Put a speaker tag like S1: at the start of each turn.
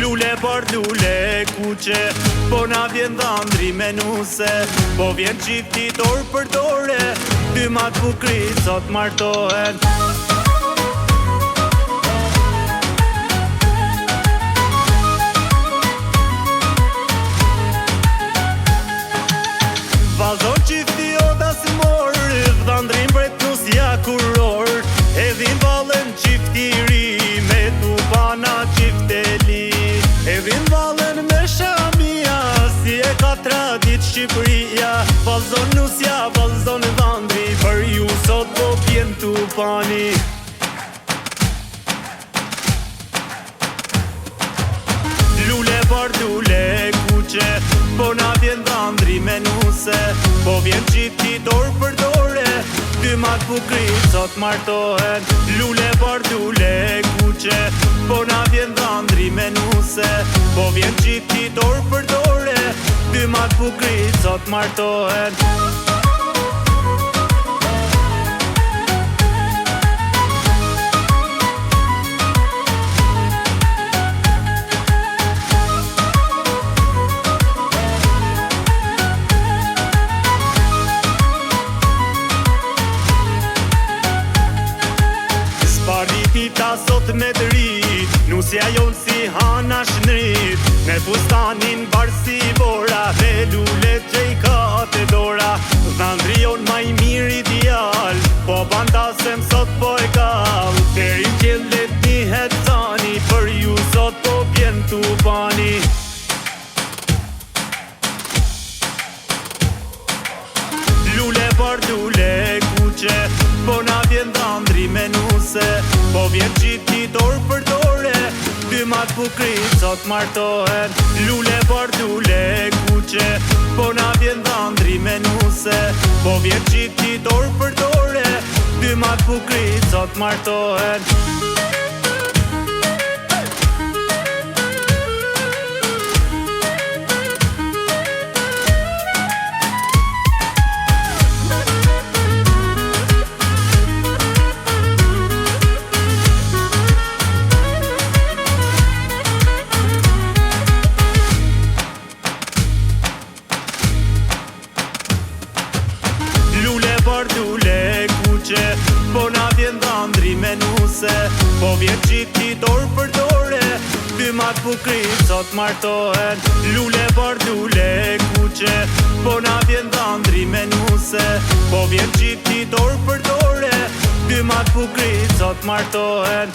S1: Lule por lule kuqe, po na vjen dhëndri me nuse. Po vjen qifti dorë për dore, dy ma t'bukrit sot martohen. Vazon qifti oda si morë, dhëndrin bret nusja kuror. Edhin valen qifti ri, me tupana qifteli. Edhin valen me shamia, si e ka tradit Shqipëria. Vazon nusja, vazon dhëndri, për ju sot po pjen tupani. Lule por lule kuqe, po na vjen dhëndri me nuse. Po vjen qifti dorë për dore, dy ma t'bukrit sot martohen. Lule por lule kuqe, po na vjen dhëndri me nuse. Po vjen qifti dorë për dore, dy ma t'bukrit sot martohen. Paritita sot me drit, nusja jon si hana shnrit. Me fustanin barsi bora, me lulet gjejkat e dora. Dhëndri jon ma i mirë ideal, po bandasem sot po e kall. Deri qellet një hecani, për ju sot po pjen tupani. Lule por lule kuqe, po na vjen dhëndri me nuse. Po vjen qifti dorë për dore, dy ma t'bukrit sot martohen. Lule por lule kuqe, po na vjen dhëndri me nuse. Po vjen qifti dorë për dore, dy ma t'bukrit sot martohen. Por lule kuqe, po na vjen dhëndri me nuse. Po vjen qifti dorë për dore, dy ma t'bukrit sot martohen. Lule por lule kuqe, po na vjen dhëndri me nuse. Po vjen qifti dorë për dore, dy ma t'bukrit sot martohen.